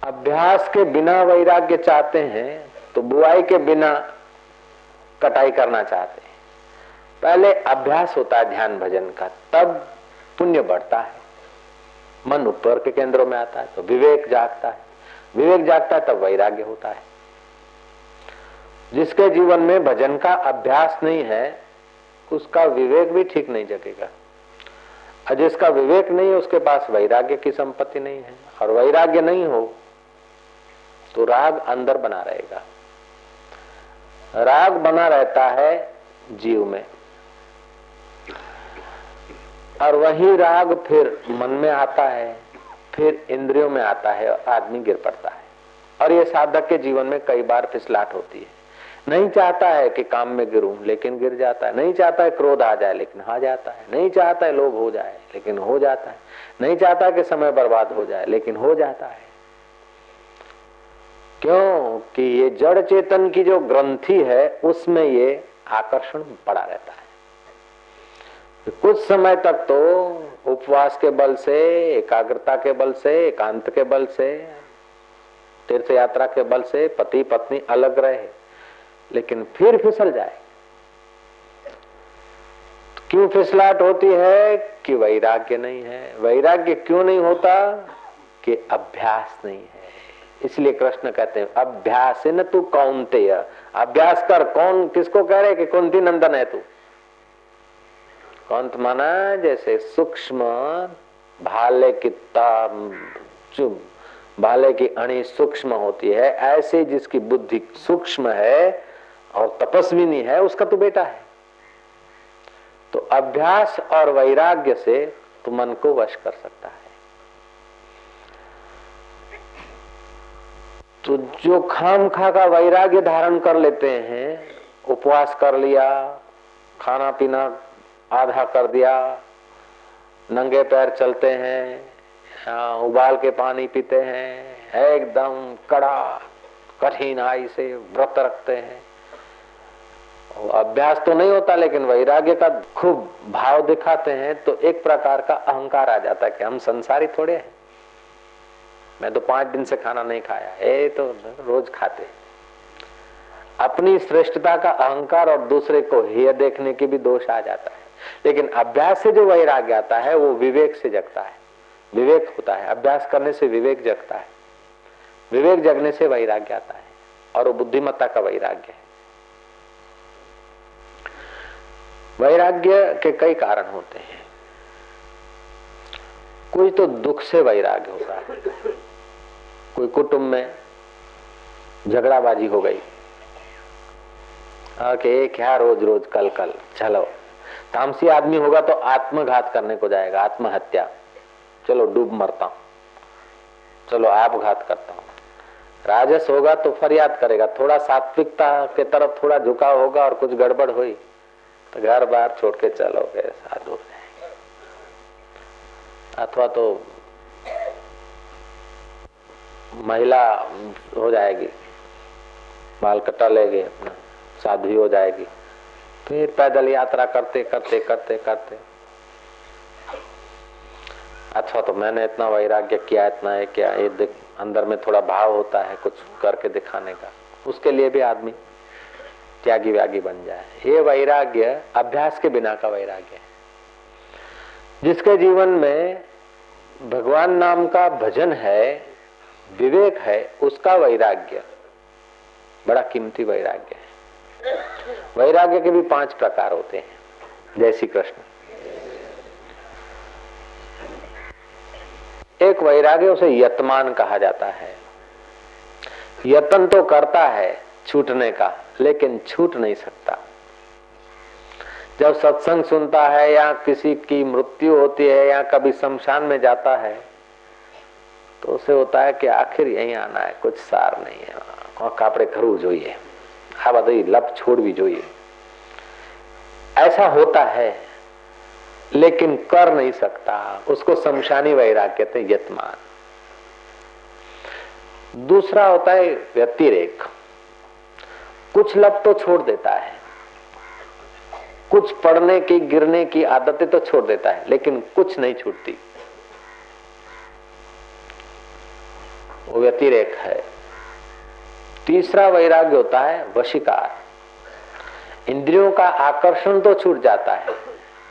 अभ्यास के बिना वैराग्य चाहते हैं तो बुआई के बिना कटाई करना चाहते हैं। पहले अभ्यास होता है ध्यान भजन का, तब पुण्य बढ़ता है, मन ऊपर के केंद्रों में आता है तो विवेक जागता है, विवेक जागता है तब वैराग्य होता है। जिसके जीवन में भजन का अभ्यास नहीं है उसका विवेक भी ठीक नहीं जगेगा, और जिसका विवेक नहीं है उसके पास वैराग्य की संपत्ति नहीं है, और वैराग्य नहीं हो तो राग अंदर बना रहेगा। राग बना रहता है जीव में, और वही राग फिर मन में आता है, फिर इंद्रियों में आता है और आदमी गिर पड़ता है। और ये साधक के जीवन में कई बार फिसलाट होती है। नहीं चाहता है कि काम में गिरूं लेकिन गिर जाता है, नहीं चाहता है क्रोध आ जाए लेकिन आ जाता है, नहीं चाहता है लोभ हो जाए लेकिन हो जाता है, नहीं चाहता कि समय बर्बाद हो जाए लेकिन हो जाता है। क्यों कि ये जड़ चेतन की जो ग्रंथि है उसमें ये आकर्षण पड़ा रहता है। कुछ समय तक तो उपवास के बल से, एकाग्रता के बल से, एकांत के बल से, तीर्थ यात्रा के बल से पति पत्नी अलग रहे, लेकिन फिर फिसल जाए। क्यों फिसलाट होती है कि वैराग्य नहीं है। वैराग्य क्यों नहीं होता कि अभ्यास नहीं है। इसलिए कृष्ण कहते हैं अभ्यास न तू कौन्तेय, अभ्यास कर। कौन किसको कह रहे कि कुंती नंदन है तू। कौन माना जैसे सूक्ष्म भाले की भाले की अणी सूक्ष्म होती है, ऐसे जिसकी बुद्धि सूक्ष्म है और तपस्विनी है उसका तो बेटा है। तो अभ्यास और वैराग्य से तू मन को वश कर सकता है। तो जो खाम खा का वैराग्य धारण कर लेते हैं, उपवास कर लिया, खाना पीना आधा कर दिया, नंगे पैर चलते हैं, उबाल के पानी पीते हैं, एकदम कड़ा कठिनाई से व्रत रखते हैं, अभ्यास तो नहीं होता लेकिन वैराग्य का खूब भाव दिखाते हैं, तो एक प्रकार का अहंकार आ जाता है कि हम संसारी थोड़े हैं। मैं तो 5 दिन से खाना नहीं खाया, ये तो रोज खाते। अपनी श्रेष्ठता का अहंकार और दूसरे को हेय देखने की भी दोष आ जाता है। लेकिन अभ्यास से जो वैराग्य आता है वो विवेक से जगता है, विवेक होता है। अभ्यास करने से विवेक जगता है, विवेक जगने से वैराग्य आता है, और वो बुद्धिमत्ता का वैराग्य है। वैराग्य के कई कारण होते हैं। कोई तो दुख से वैराग्य होता है। कोई कुटुंब में झगड़ाबाजी हो गई, कि क्या रोज रोज कल कल, चलो तामसी आदमी होगा तो आत्मघात करने को जाएगा, आत्महत्या, चलो डूब मरता हूं, चलो आपघात करता हूं। राजस होगा तो फरियाद करेगा, थोड़ा सात्विकता के तरफ थोड़ा झुकाव होगा और कुछ गड़बड़ हुई तो घर बार छोड़ के चलोगे, साधु हो जाएंगे। अथवा तो महिला हो जाएगी, बाल कटा लेगी, अपना साध्वी हो जाएगी, फिर पैदल यात्रा करते करते करते करते। अच्छा तो मैंने इतना वैराग्य किया, इतना है क्या, ये अंदर में थोड़ा भाव होता है कुछ करके दिखाने का, उसके लिए भी आदमी त्यागी व्यागी बन जाए। ये वैराग्य अभ्यास के बिना का वैराग्य है। जिसके जीवन में भगवान नाम का भजन है, विवेक है, उसका वैराग्य बड़ा कीमती वैराग्य है। वैराग्य के भी 5 प्रकार होते हैं। जय श्री कृष्ण। एक वैराग्य उसे यतमान कहा जाता है। यतन तो करता है छूटने का, लेकिन छूट नहीं सकता। जब सत्संग सुनता है या किसी की मृत्यु होती है या कभी शमशान में जाता है तो उसे होता है कि आखिर यहीं आना है, कुछ सार नहीं है, और कापड़े खरू જોઈએ, आ बधी लप छोड़वी જોઈએ, ऐसा होता है, लेकिन कर नहीं सकता। उसको शमशानी वैराग्य कहते हैं, यतमान। दूसरा होता है व्यतिरेक। कुछ लप तो छोड़ देता है, कुछ पढ़ने की गिरने की आदतें तो छोड़ देता है, लेकिन कुछ नहीं छूटती। वो व्यतिरेक है। तीसरा वैराग्य होता है वशीकार। इंद्रियों का आकर्षण तो छूट जाता है,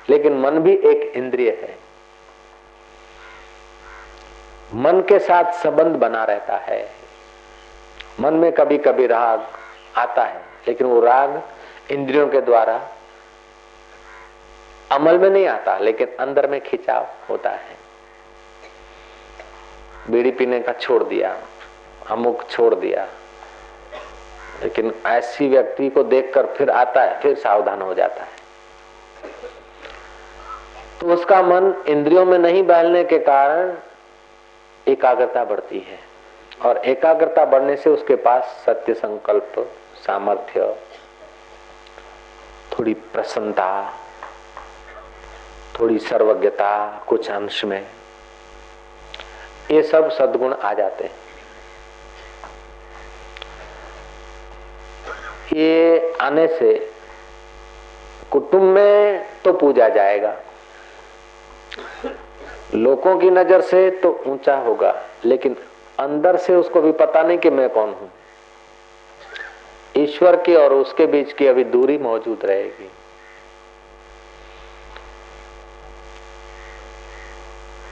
लेकिन मन भी एक इंद्रिय है। मन के साथ संबंध बना रहता है। मन में कभी कभी राग आता है, लेकिन वो राग इंद्रियों के द्वारा अमल में नहीं आता, लेकिन अंदर में खिंचाव होता है। बीड़ी पीने का छोड़ दिया, अमुक छोड़ दिया, लेकिन ऐसी व्यक्ति को देखकर फिर आता है, फिर सावधान हो जाता है। तो उसका मन इंद्रियों में नहीं बहलने के कारण एकाग्रता बढ़ती है, और एकाग्रता बढ़ने से उसके पास सत्य संकल्प, सामर्थ्य, थोड़ी प्रसन्नता, थोड़ी सर्वज्ञता, कुछ अंश में ये सब सद्गुण आ जाते हैं। ये आने से कुटुंब में तो पूजा जाएगा, लोगों की नजर से तो ऊंचा होगा, लेकिन अंदर से उसको भी पता नहीं कि मैं कौन हूं। ईश्वर की और उसके बीच की अभी दूरी मौजूद रहेगी।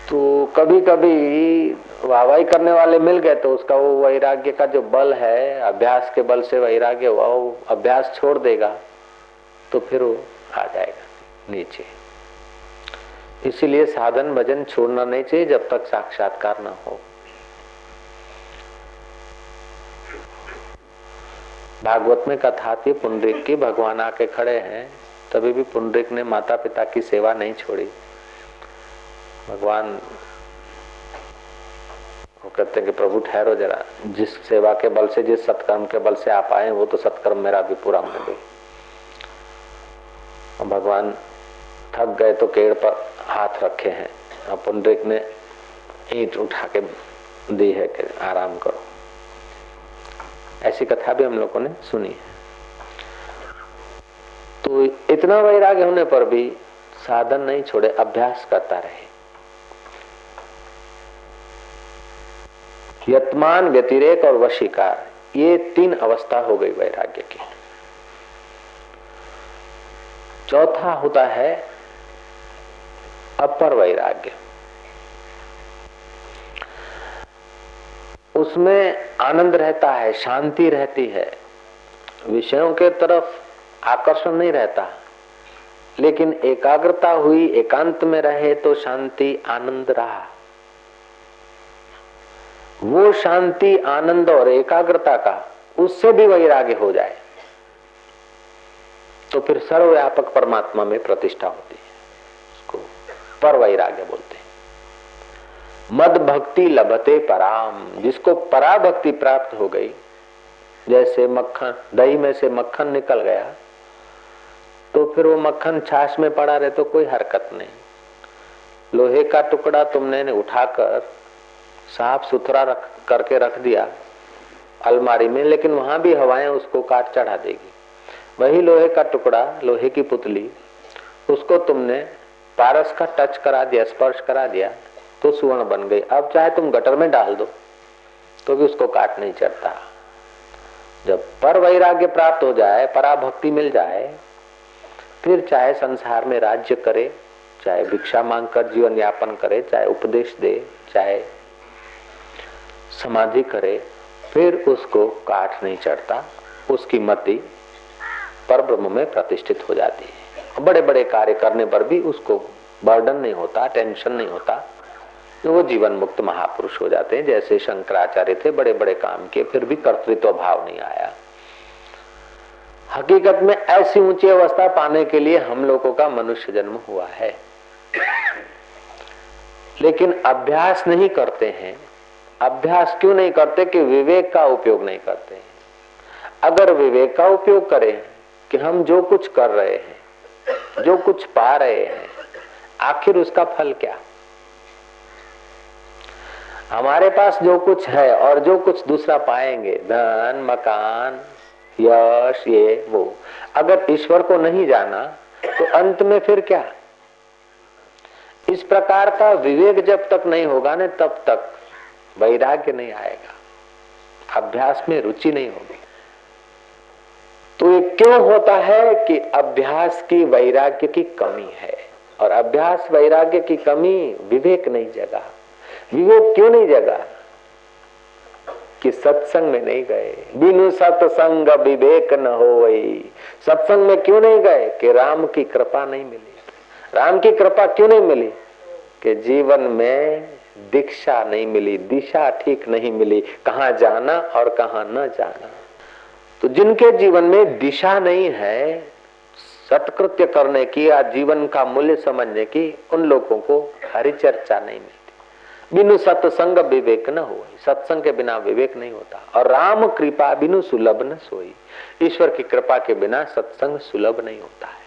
तो कभी कभी वाहवाही करने वाले मिल गए तो उसका वो वैराग्य का जो बल है, अभ्यास के बल से वैराग्य हुआ, वो अभ्यास छोड़ देगा तो फिर वो आ जाएगा नीचे। इसीलिए साधन भजन छोड़ना नहीं चाहिए जब तक साक्षात्कार न हो। भागवत में कथा थी पुंडरीक की, भगवान आके खड़े हैं, तभी भी पुंडरीक ने माता पिता की सेवा नहीं छोड़ी। भगवान वो कहते हैं कि प्रभु ठहरो जरा, जिस सेवा के बल से, जिस सत्कर्म के बल से आप आए वो तो सत्कर्म मेरा भी पूरा होने दो। भगवान थक गए तो पेड़ पर हाथ रखे हैं, अब पुंडरीक ने ईंट उठा के दी है कि आराम करो। ऐसी कथा भी हम लोगों ने सुनी है। तो इतना वैराग्य होने पर भी साधन नहीं छोड़े, अभ्यास करता रहे। यत्मान, व्यतिरेक और वशीकार, ये तीन अवस्था हो गई वैराग्य की। चौथा होता है अपर वैराग्य। उसमें आनंद रहता है, शांति रहती है, विषयों के तरफ आकर्षण नहीं रहता, लेकिन एकाग्रता हुई, एकांत में रहे तो शांति आनंद रहा। वो शांति, आनंद और एकाग्रता का उससे भी वैराग्य हो जाए तो फिर सर्वव्यापक परमात्मा में प्रतिष्ठा होती है। उसको पर वैराग्य बोलते हैं। मद भक्ति लभते पराम, जिसको परा भक्ति प्राप्त हो गई, जैसे मक्खन, दही में से मक्खन निकल गया तो फिर वो मक्खन छाछ में पड़ा रहे तो कोई हरकत नहीं। लोहे का टुकड़ा तुमने उठाकर साफ सुथरा करके रख दिया अलमारी में, लेकिन वहां भी हवाएं उसको काट चढ़ा देगी। वही लोहे का टुकड़ा, लोहे की पुतली, उसको तुमने पारस का टच करा दिया, स्पर्श करा दिया तो सुवर्ण बन गई। अब चाहे तुम गटर में डाल दो तो भी उसको काट नहीं चढ़ता। जब पर वैराग्य प्राप्त हो जाए, पराभक्ति मिल जाए, फिर चाहे संसार में राज्य करे, चाहे भिक्षा मांगकर जीवन यापन करे, चाहे उपदेश दे, चाहे समाधि करे, फिर उसको काट नहीं चढ़ता। उसकी मति पर ब्रह्म में प्रतिष्ठित हो जाती है। बड़े बड़े कार्य करने पर भी उसको बर्डन नहीं होता, टेंशन नहीं होता, तो वो जीवन मुक्त महापुरुष हो जाते हैं। जैसे शंकराचार्य थे, बड़े बड़े काम किए, फिर भी कर्तृत्व भाव नहीं आया। हकीकत में ऐसी ऊंची अवस्था पाने के लिए हम लोगों का मनुष्य जन्म हुआ है, लेकिन अभ्यास नहीं करते हैं। अभ्यास क्यों नहीं करते? कि विवेक का उपयोग नहीं करते हैं। अगर विवेक का उपयोग करें कि हम जो कुछ कर रहे हैं, जो कुछ पा रहे हैं, आखिर उसका फल क्या? हमारे पास जो कुछ है और जो कुछ दूसरा पाएंगे, धन, मकान, यश, ये वो, अगर ईश्वर को नहीं जाना तो अंत में फिर क्या? इस प्रकार का विवेक जब तक नहीं होगा ना, तब तक वैराग्य नहीं आएगा। अभ्यास में रुचि नहीं होगी। तो ये क्यों होता है कि अभ्यास की वैराग्य की कमी है, और अभ्यास वैराग्य की कमी विवेक नहीं जगा। विवेक क्यों नहीं जगा? कि सत्संग में नहीं गए। बिनु सत्संग विवेक न होवई। सत्संग में क्यों नहीं गए? कि राम की कृपा नहीं मिली। राम की कृपा क्यों नहीं मिली? कि जीवन में दीक्षा नहीं मिली, दिशा ठीक नहीं मिली, कहाँ जाना और कहाँ न जाना। तो जिनके जीवन में दिशा नहीं है सत्कृत्य करने की या जीवन का मूल्य समझने की, उन लोगों को हरि चर्चा नहीं मिलती। बिनु सत्संग विवेक न हो। सत्संग के बिना विवेक नहीं होता। और राम कृपा बिनु सुलभ न सोई। ईश्वर की कृपा के बिना सत्संग सुलभ नहीं होता है।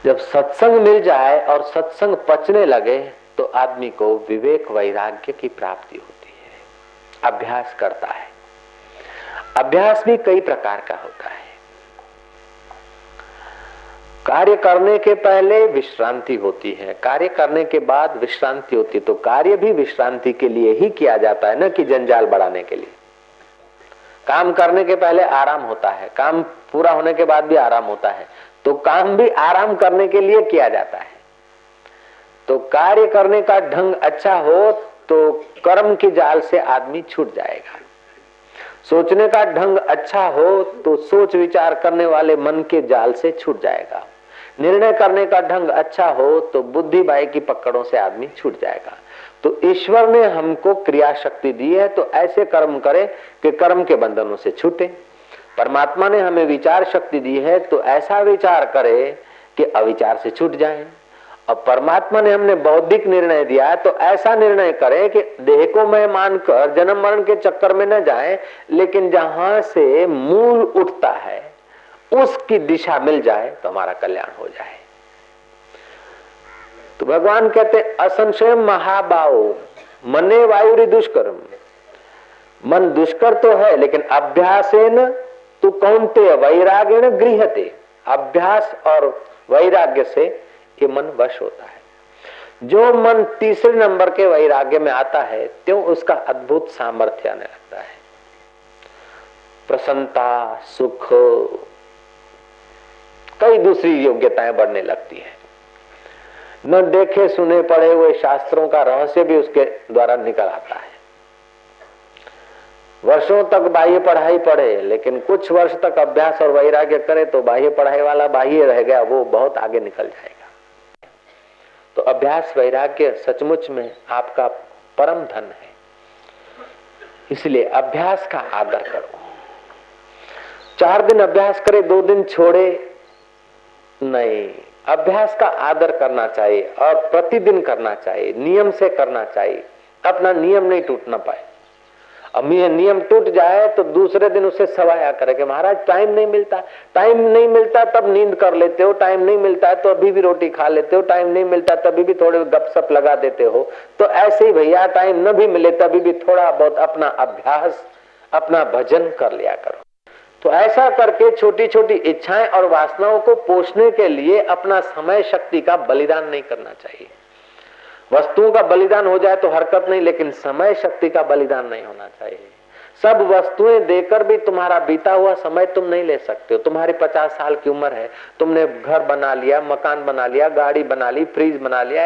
जब सत्संग मिल जाए और सत्संग पचने लगे तो आदमी को विवेक वैराग्य की प्राप्ति होती है। अभ्यास करता है। अभ्यास भी कई प्रकार का होता है। कार्य करने के पहले विश्रांति होती है, कार्य करने के बाद विश्रांति होती है। तो कार्य भी विश्रांति के लिए ही किया जाता है, न कि जंजाल बढ़ाने के लिए। काम करने के पहले आराम होता है, काम पूरा होने के बाद भी आराम होता है। तो काम भी आराम करने के लिए किया जाता है। तो कार्य करने का ढंग अच्छा हो तो कर्म की जाल से आदमी छूट जाएगा। सोचने का ढंग अच्छा हो तो सोच विचार करने वाले मन के जाल से छूट जाएगा। निर्णय करने का ढंग अच्छा हो तो बुद्धि बाई की पकड़ों से आदमी छूट जाएगा। तो ईश्वर ने हमको क्रिया शक्ति दी है, तो ऐसे कर्म करे कि कर्म के बंधनों से छूटे। परमात्मा ने हमें विचार शक्ति दी है, तो ऐसा विचार करे कि अविचार से छूट जाए। और परमात्मा ने हमने बौद्धिक निर्णय दिया है, तो ऐसा निर्णय करे कि देह को मैं मानकर जन्म मरण के चक्कर में न जाए, लेकिन जहां से मूल उठता है उसकी दिशा मिल जाए तो हमारा कल्याण हो जाए। तो भगवान कहते असंशय महाबाओ मने वायुरी दुष्कर्म। मन दुष्कर तो है, लेकिन अभ्यासेन तू कौन्तेय वैराग्येण गृह्यते। अभ्यास और वैराग्य से ये मन वश होता है। जो मन तीसरे नंबर के वैराग्य में आता है त्यों उसका अद्भुत सामर्थ्य आने लगता है। प्रसन्नता, सुख, कई दूसरी योग्यताएं बढ़ने लगती है। न देखे सुने पढ़े हुए शास्त्रों का रहस्य भी उसके द्वारा निकल आता है। वर्षों तक बाह्य पढ़ाई पढ़े, लेकिन कुछ वर्ष तक अभ्यास और वैराग्य करे तो बाह्य पढ़ाई वाला बाह्य रह गया, वो बहुत आगे निकल जाएगा। तो अभ्यास वैराग्य सचमुच में आपका परम धन है। इसलिए अभ्यास का आदर करो। 4 दिन अभ्यास करे, 2 दिन छोड़े नहीं। अभ्यास का आदर करना चाहिए और प्रतिदिन करना चाहिए, नियम से करना चाहिए। अपना नियम नहीं टूटना पाए। अब ये नियम टूट जाए तो दूसरे दिन उसे सवाया करे कि महाराज टाइम नहीं मिलता। टाइम नहीं मिलता तब नींद कर लेते हो, टाइम नहीं मिलता है तो अभी भी रोटी खा लेते हो, टाइम नहीं मिलता तभी भी थोड़े गपशप लगा देते हो। तो ऐसे ही भैया टाइम न भी मिले तभी भी थोड़ा बहुत अपना अभ्यास, अपना भजन कर लिया करो। तो ऐसा करके छोटी छोटी इच्छाएं और वासनाओं को पोषने के लिए अपना समय शक्ति का बलिदान नहीं करना चाहिए। वस्तुओं का बलिदान हो जाए तो हरकत नहीं, लेकिन समय शक्ति का बलिदान नहीं होना चाहिए। सब वस्तुएं देकर भी तुम्हारा बीता हुआ समय तुम नहीं ले सकते हो। तुम्हारी 50 साल की उम्र है, तुमने घर बना लिया, मकान बना लिया, गाड़ी बना ली, फ्रिज बना लिया,